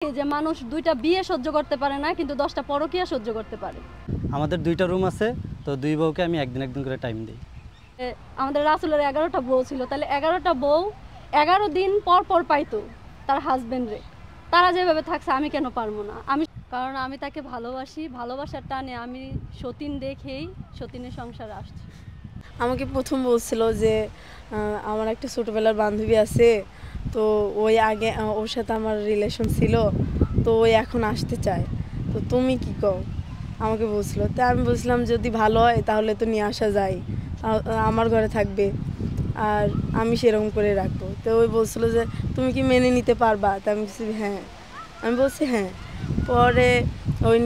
এই যে মানুষ দুইটা বিয়ে সহ্য করতে পারে না কিন্তু 10টা পরকীয়া সহ্য করতে পারে। আমাদের 2টা রুম আছে, তো 2 বউকে আমি একদিন একদিন করে টাইম দিই। আমাদের রাসূলের 11টা বউ ছিল, তাহলে 11টা বউ 11 দিন পর পর পাইতো তার হাজবেন্ডরে। তারা যেভাবে থাকছে আমি কেন পারবো না? কারণ আমি তাকে ভালোবাসি, ভালোবাসার টানে আমি সতীন দেখেই সতীনের সংসারে আসছি। আমাকে প্রথম বলছিল যে আমার একটা ছোটোবেলার বান্ধবী আছে, তো ওই আগে ওর সাথে আমার রিলেশন ছিল, তো ওই এখন আসতে চায়, তো তুমি কি কও? আমাকে বলছিল। তা আমি বলছিলাম যদি ভালো হয় তাহলে তো নিয়ে আসা যায়, আমার ঘরে থাকবে আর আমি সেরকম করে রাখবো। তো ওই বলছিল যে তুমি কি মেনে নিতে পারবা? তা আমি বলছি হ্যাঁ। আমি বলছি হ্যাঁ। পরে ওই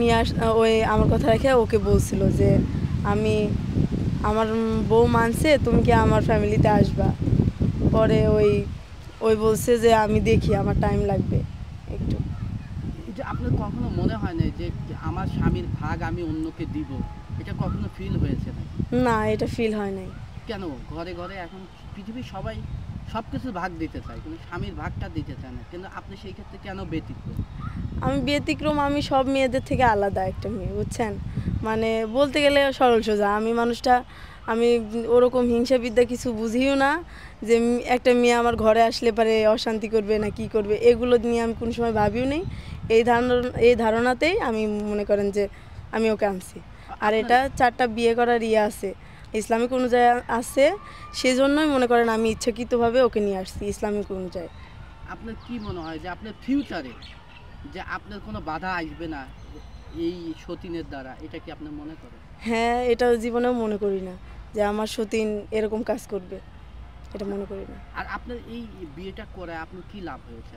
ওই আমার কথা রেখে ওকে বলছিল যে আমার বউ মানছে, তুমি কি আমার ফ্যামিলিতে আসবা? পরে ওই বলছে যে আমি দেখি, আমার টাইম লাগবে একটু। যে আপনার কখনো মনে হয় না যে আমার স্বামীর ভাগ আমি অন্যকে দিব, এটা কখনো ফিল হয়েছে না? না, এটা ফিল হয় নাই। কেন? ঘরে ঘরে এখন পৃথিবীর সবাই সব কিছু ভাগ দিতে চায়, কিন্তু স্বামীর ভাগটা দিতে চায় না, কিন্তু আপনি সেই ক্ষেত্রে কেন ব্যতিক্রম? আমি ব্যতিক্রম, আমি সব মেয়েদের থেকে আলাদা একটা মেয়ে, বুঝছেন? মানে বলতে গেলে সরল সোজা আমি মানুষটা। আমি ওরকম হিংসা বিদ্যা কিছু বুঝিও না যে একটা মেয়ে আমার ঘরে আসলে পারে অশান্তি করবে না কি করবে, এগুলো নিয়ে আমি কোনো সময় ভাবিও নেই। এই ধারণাতেই আমি মনে করেন যে আমি ওকে আনছি। আর এটা 4টা বিয়ে করার আছে, ইসলামিক অনুযায়ী আছে, সেজন্যই মনে করেন আমি ইচ্ছাকৃতভাবে ওকে নিয়ে আসছি ইসলামিক অনুযায়ী। আপনার কি মনে হয় যে আপনার ফিউচারে যে আপনার কোনো বাধা আসবে না এই সতীনের দ্বারা, এটা কি আপনি মনে করেন? হ্যাঁ, এটা জীবনেও মনে করি না যে আমার সতীন এরকম কাজ করবে, এটা মনে করি না। আর আপনার এই বিয়েটা করে আপনার কি লাভ হয়েছে?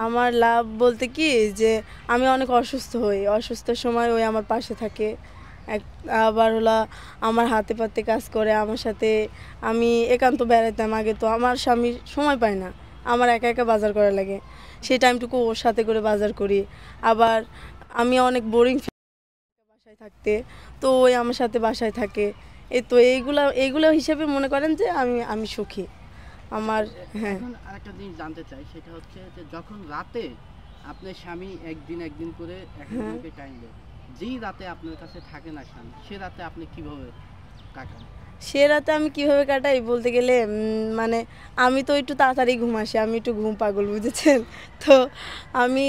আমার লাভ বলতে কি যে আমি অনেক অসুস্থ হই, অসুস্থের সময় ওই আমার পাশে থাকে। আবার হলো আমার হাতে পাতে কাজ করে আমার সাথে। আমি একান্ত বেড়াতাম আগে, তো আমার স্বামী সময় পায় না, আমার একা একা বাজার করা লাগে, সেই টাইমটুকু ওর সাথে করে বাজার করি। আবার আমি অনেক বোরিং বাসায় থাকতে, তো ওই আমার সাথে বাসায় থাকে। এই তো এইগুলো হিসেবে মনে করেন যে আমি সুখী আমার। হ্যাঁ, এখন আরেকটা জিনিস জানতে চাই, সেটা হচ্ছে যে যখন রাতে আপনার স্বামী একদিন করে একজনকে টাইম দেয়, যেই রাতে আপনার কাছে থাকে না স্বামী, সে রাতে আপনি কিভাবে কাটান? সে রাতে আমি কিভাবে কাটাই বলতে গেলে মানে আমি তো একটু তাড়াতাড়ি ঘুম আসে, আমি একটু ঘুম পাগল, বুঝেছেন? তো আমি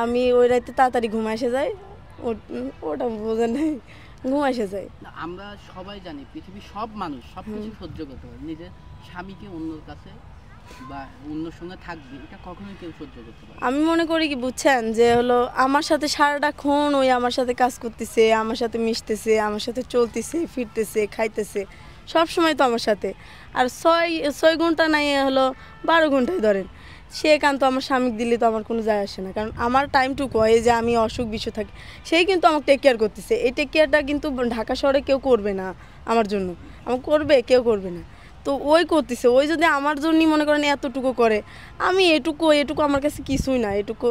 আমি ওই রাতে তাড়াতাড়ি ঘুম আসে যাই, ওটা বোঝা নাই, ঘুম আসে যায়। আমরা সবাই জানি পৃথিবীর সব মানুষ সব কিছু সহ্য করতে পারে, নিজের স্বামীকে অন্যর কাছে বা অন্যর সঙ্গে থাকবে এটা কখনোই কেউ সহ্য করতে পারে। আমি মনে করি কি বুঝছেন, যে হলো আমার সাথে সারাটাক্ষণ ওই আমার সাথে কাজ করতেছে, আমার সাথে মিশতেছে, আমার সাথে চলতেছে, ফিরতেছে, খাইতেছে, সব সময় তো আমার সাথে। আর 6 ঘন্টা নাই হলো 12 ঘন্টায় ধরেন, সে একান্ত আমার স্বামী দিলে তো আমার কোনো যায় আসে না, কারণ আমার টাইমটুকু হয় যে আমি অসুখ বিসুখ থাকি, সেই কিন্তু আমাকে টেক কেয়ার করতেছে। এই টেক কেয়ারটা কিন্তু ঢাকা শহরে কেউ করবে না আমার জন্য, আমাকে করবে কেউ করবে না, তো ওই করতেছে। ওই যদি আমার জন্যই মনে করেন এতটুকু করে, আমি এটুকু আমার কাছে কিছুই না, এটুকু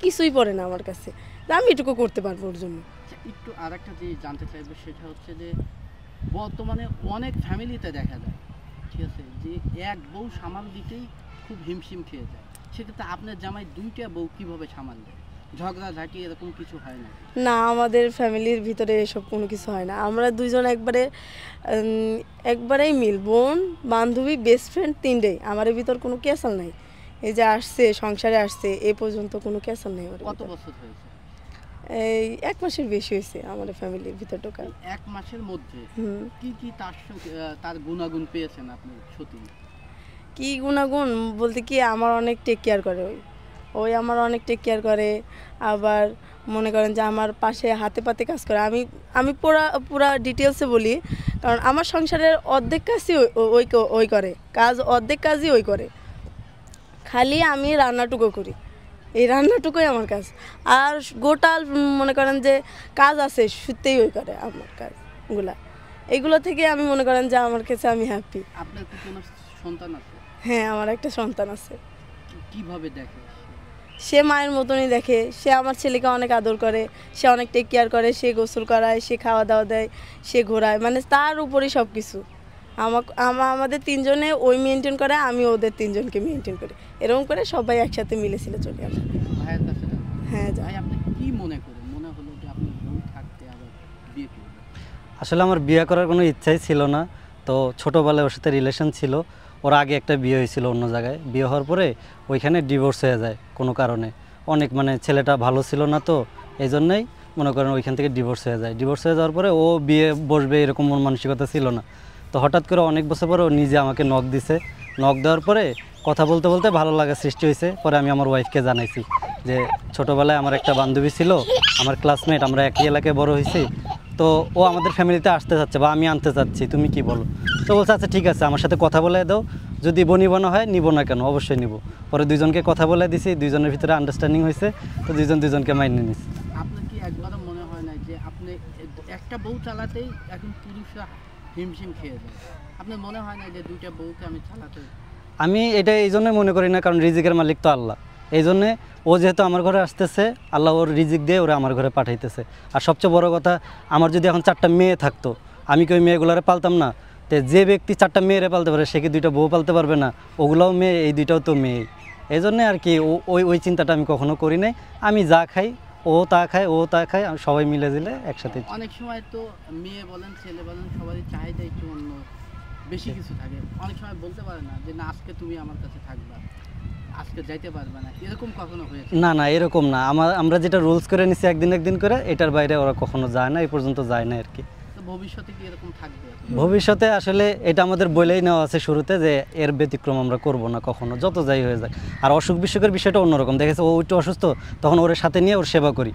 কিছুই পড়ে না আমার কাছে, আমি এটুকু করতে পারবো ওর জন্য। একটু আর একটা জিনিস জানতে চাইবো, সেটা হচ্ছে যে বর্তমানে অনেক ফ্যামিলিতে দেখা যায়, ঠিক আছে, যে এক বউ সামাল দিতেই খুব হিমশিম খেয়ে যায়, সেক্ষেত্রে আপনার জামাই 2টা বউ কিভাবে সামাল দেয়? ঝগড়াঝাঁটি এরকম কিছু হয় না? না, আমাদের ফ্যামিলির ভিতরে এসব কোনো কিছু হয় না। আমরা দুইজন একবারেই মিল, বোন বান্ধবী বেস্ট ফ্রেন্ড 3টেই। আমার ভিতর কোনো ক্যাসাল নাই। এই যে আসছে সংসারে আসছে এ পর্যন্ত কোনো ক্যাসাল নেই। কত বছর হয়েছে? এই 1 মাসের বেশি হয়েছে আমাদের ফ্যামিলির ভিতর ঢোকা। 1 মাসের মধ্যে কি তার গুণাগুণ পেয়েছেন আপনি সত্যি? কি গুণাগুণ বলতে কি আমার অনেক টেক কেয়ার করে, ওই আমার অনেক টেক কেয়ার করে। আবার মনে করেন যে আমার পাশে হাতে পাতে কাজ করে। আমি পুরা ডিটেলসে বলি, কারণ আমার সংসারের অর্ধেক কাজই ওই করে, অর্ধেক কাজই ওই করে, খালি আমি রান্নাটুকু করি, এই রান্নাটুকুই আমার কাজ। আর গোটাল মনে করেন যে কাজ আছে সত্যিই ওই করে আমার কাজগুলা। এইগুলো থেকে আমি মনে করেন যে আমার কাছে আমি হ্যাপি। আপনার কি কোনো সন্তান আছে? হ্যাঁ, আমার একটা সন্তান আছে। কিভাবে দেখে? সে মায়ের মতনই দেখে, সে আমার ছেলেকে অনেক আদর করে, সে অনেক টেক কেয়ার করে, সে গোসল করায়, সে খাওয়া দাওয়া দেয়, সে ঘোরায়, মানে তার উপরেই সব কিছু। আমাদের 3জনে ওই মেনটেন করে, আমি ওদের 3জনকে মেনটেন করি, এরকম করে সবাই একসাথে মিলেছিল চলি আমরা। ভাইয়ের কাছে কি মনে করে মনে হলো যে আপনি বউ থাকতে আবার বিয়ে করবেন? আসলে আমার বিয়ে করার কোনো ইচ্ছাই ছিল না। তো ছোটোবেলায় ওর সাথে রিলেশন ছিল, ওর আগে একটা বিয়ে হয়েছিল অন্য জায়গায়। বিয়ে হওয়ার পরে ওইখানে ডিভোর্স হয়ে যায় কোনো কারণে, অনেক মানে ছেলেটা ভালো ছিল না, তো এই জন্যই মনে করেন ওইখান থেকে ডিভোর্স হয়ে যায়। ডিভোর্স হয়ে যাওয়ার পরে ও বিয়ে বসবে এরকম মন মানসিকতা ছিল না। তো হঠাৎ করে অনেক বছর পরে ও নিজে আমাকে নক দিছে। নক দেওয়ার পরে কথা বলতে বলতে ভালো লাগা সৃষ্টি হয়েছে। পরে আমি আমার ওয়াইফকে জানাইছি যে ছোটোবেলায় আমার একটা বান্ধবী ছিল, আমার ক্লাসমেট, আমরা একই এলাকায় বড় হয়েছি, তো ও আমাদের ফ্যামিলিতে আসতে চাচ্ছে বা আমি আনতে চাচ্ছি, তুমি কি বলো? তো বলছে আচ্ছা ঠিক আছে, আমার সাথে কথা বলে দাও, যদি বনিবনা হয় নিব না কেন, অবশ্যই নিব। পরে দুইজনকে কথা বলে দিছি, দুইজনের ভিতরে আন্ডারস্ট্যান্ডিং হয়েছে, তো দুইজনকে মাইনে নিছি। আপনার কি একবারও মনে হয় না যে আপনি একটা বউ চালাতেই এখন পুরুষরা হিমশিম খেয়ে যায়? আপনার মনে হয় না যে দুইটা বউকে আমি চালাতে? আমি এটা এই জন্যই মনে করি না, কারণ রিজিকের মালিক তো আল্লাহ। এই জন্যে ও যেহেতু আমার ঘরে আসতেছে, আল্লাহ ওর রিজিক দিয়ে ওরা আমার ঘরে পাঠাইতেছে। আর সবচেয়ে বড় কথা, আমার যদি এখন 4টা মেয়ে থাকতো, আমি কি ওই মেয়েগুলোরে পালতাম না? তো যে ব্যক্তি 4টা মেয়েরে পালতে পারে, সে কি 2টা বউ পালতে পারবে না? ওগুলোও মেয়ে, এই 2টাও তো মেয়ে। এই জন্যে আর কি ওই চিন্তাটা আমি কখনো করি নাই। আমি যা খাই ও তা খায়, ও তা খায়, সবাই মিলে দিলে একসাথে। অনেক সময় তো মেয়ে বলেন ছেলে বলেন সবারই চাহিদা একটু অন্য, বেশি কিছু থাকে। অনেক সময় বলতে পারে না যে না আজকে তুমি আমার কাছে থাকবা, আজকে যাইতে পারবে না, এরকম কখনো হয়েছে? না না, এরকম না। আমরা যেটা রুলস করে নিছি একদিন করে, এটার বাইরে ওরা কখনো যায় না, এই পর্যন্ত যায় না আর কি। তো ভবিষ্যতে কি এরকম থাকবে? ভবিষ্যতে আসলে এটা আমাদের বলেই নেওয়া আছে শুরুতে যে এর ব্যতিক্রম আমরা করব না কখনো, যত যাই হয়ে যায়। আর অসুখ বিসুখের বিষয়টা অন্যরকম, দেখেছে ও একটু অসুস্থ, তখন ওর সাথে নিয়ে ওর সেবা করি,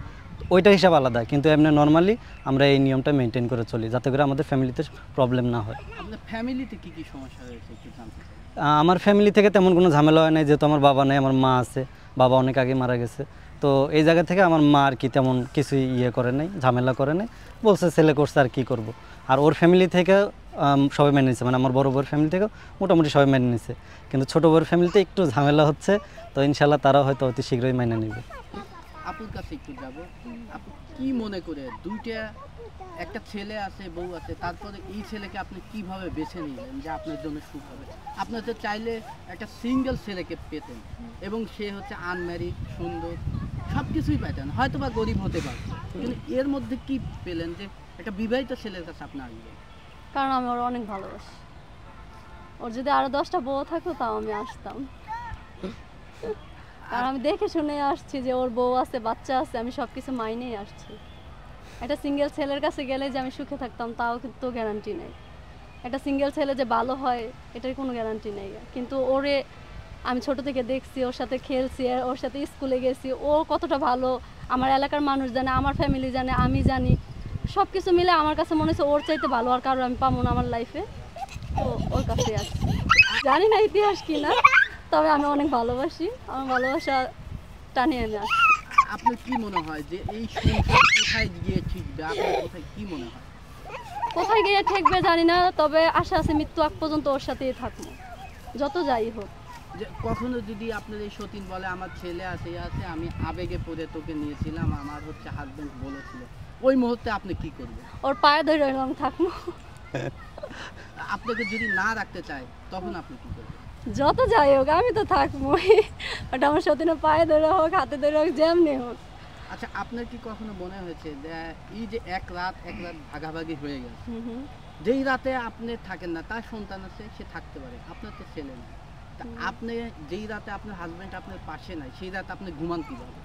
ওইটা হিসাব আলাদা। কিন্তু এমনি নর্মালি আমরা এই নিয়মটা মেনটেন করে চলি, যাতে করে আমাদের ফ্যামিলিতে প্রবলেম না হয়। আপনার ফ্যামিলিতে কি কি সমস্যা হয়েছে একটু জানতে চাই। আমার ফ্যামিলি থেকে তেমন কোনো ঝামেলা হয় নাই, যেহেতু আমার বাবা নেই, আমার মা আছে। বাবা অনেক আগে মারা গেছে, তো এই জায়গা থেকে আমার মা আর কি তেমন কিছুই করে নাই, ঝামেলা করে নাই। বলছে ছেলে করছে আর কি করব। আর ওর ফ্যামিলি থেকে সবাই মেনে নিছে, মানে আমার বড় বউর ফ্যামিলি থেকেও মোটামুটি সবাই মেনে নিছে। কিন্তু ছোটো বউর ফ্যামিলিতে একটু ঝামেলা হচ্ছে, তো ইনশাল্লাহ তারাও হয়তো অতি শীঘ্রই মেনে নেবে। আপুর কাছে একটু যাব। আপু কি মনে করে দুইটা, একটা ছেলে আছে বউ আছে, তারপরে এই ছেলেকে আপনি কিভাবে বেছে নিলেন যে আপনার জন্য সুখ হবে? আপনার তো চাইলে একটা সিঙ্গেল ছেলেকে পেতেন, এবং সে হচ্ছে আনম্যারিড, সুন্দর, সব কিছুই পেতেন, হয়তো বা গরিব হতে পারত, কিন্তু এর মধ্যে কি পেলেন যে একটা বিবাহিত ছেলের কাছে আপনি আসবেন? কারণ আমি ওর অনেক ভালোবাসি। ওর যদি আরো 10টা বউ থাকতো তাও আমি আসতাম। কারণ আমি দেখে শুনে আসছি যে ওর বউ আছে, বাচ্চা আছে, আমি সব কিছু মাইনেই আসছি। একটা সিঙ্গেল ছেলের কাছে গেলে যে আমি সুখে থাকতাম তাও কিন্তু গ্যারান্টি নেই। একটা সিঙ্গেল ছেলে যে ভালো হয় এটার কোনো গ্যারান্টি নেই। কিন্তু ওরে আমি ছোট থেকে দেখছি, ওর সাথে খেলছি, ওর সাথে স্কুলে গেছি, ও কতটা ভালো আমার এলাকার মানুষ জানে, আমার ফ্যামিলি জানে, আমি জানি। সব কিছু মিলে আমার কাছে মনে হচ্ছে ওর চাইতে ভালো আর কারো আমি পাবো না আমার লাইফে। তো ওর কাছে আসছি, জানি না ইতিহাস কি না, তবে আমি অনেক ভালোবাসি, আমার ভালোবাসা টানিয়ে আমি আসছি। আপনার কি মনে হয় যে এই সংসার কোথায় গিয়ে ঠিকবে? আপনার কোথায় কি মনে হয়? কোথায় গিয়ে ঠেকবে জানি না, তবে আশা আছে মৃত্যু আগ পর্যন্ত ওর সাথেই থাকবো, যত যাই হোক। যে কখনো যদি আপনার এই সতীন বলে আমার ছেলে আছে আমি আবেগে পড়ে তোকে নিয়েছিলাম, আমার হচ্ছে হাজবেন্ড বলেছিল, ওই মুহূর্তে আপনি কি করবেন? ওর পায়ে ধরে আমি থাকবো। আপনাকে যদি না রাখতে চায় তখন আপনি কি করবেন? যত যাই হোক আমি তো থাকবোই, ওটা আমার সতীনের পায়ে ধরে হোক, হাতে ধরে হোক, যেমনি হোক। আচ্ছা, আপনার কি কখনো মনে হয়েছে যে এই যে এক রাত ভাগাভাগি হয়ে গেছে, যেই রাতে আপনি থাকেন না তার সন্তান আছে, সে থাকতে পারে, আপনার তো ছেলে না, তা আপনি যেই রাতে আপনার হাজবেন্ড আপনার পাশে নাই সেই রাতে আপনি ঘুমান কিভাবে?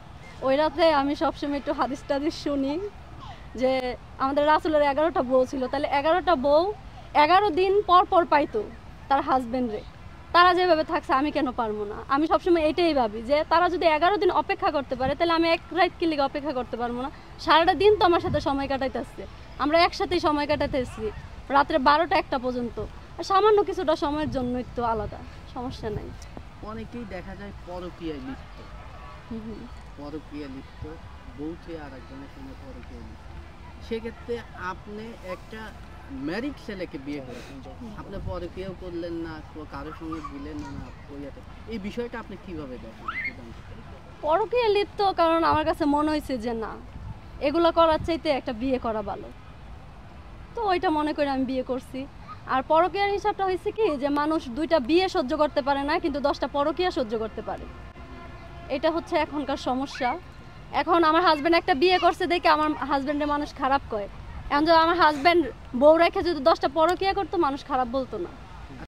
ওই রাতে আমি সবসময় একটু হাদিস টাদিস শুনি যে আমাদের রাসূলের 11টা বউ ছিল, তাহলে 11টা বউ 11 দিন পর পর পাইতো তার হাজবেন্ডরে। তারা যেভাবে থাকছে আমি কেন পারবো না? আমি সবসময় এটাই ভাবি যে তারা যদি 11 দিন অপেক্ষা করতে পারে, তাহলে আমি এক রাত কি লিগে অপেক্ষা করতে পারবো না? সারাটা দিন তো আমার সাথে সময় কাটাইতেছে, আমরা একসাথেই সময় কাটাইতেছি রাত্রে 12টা 1টা পর্যন্ত। আর সামান্য কিছুটা সময়ের জন্যই তো আলাদা, সমস্যা নাই। অনেকেই দেখা যায় পরকীয়ায় লিপ্ত, পরকীয়ায় লিপ্ত, বউ থেকে আর একজনের সঙ্গে পরকীয়ায় লিপ্ত। সেক্ষেত্রে আপনি একটা ম্যারিড ছেলেকে বিয়ে করেছেন, আপনি পরকীয়াও করলেন না, কারোর সঙ্গে দিলেন না, এই বিষয়টা আপনি কিভাবে দেখেন? পরকীয়া লিপ্ত কারণ আমার কাছে মনে হয়েছে যে না, এগুলো করার চাইতে একটা বিয়ে করা ভালো, তো ওইটা মনে করে আমি বিয়ে করছি। আর পরকীয়ার হিসাবটা হয়েছে কি যে মানুষ 2টা বিয়ে সহ্য করতে পারে না, কিন্তু 10টা পরকীয়া সহ্য করতে পারে। এটা হচ্ছে এখনকার সমস্যা। এখন আমার হাজব্যান্ড একটা বিয়ে করছে দেখে আমার হাজব্যান্ডের মানুষ খারাপ কয়। এখন যদি আমার হাজব্যান্ড বউ রেখে যদি 10টা পরকিয়া করতো মানুষ খারাপ বলতো না।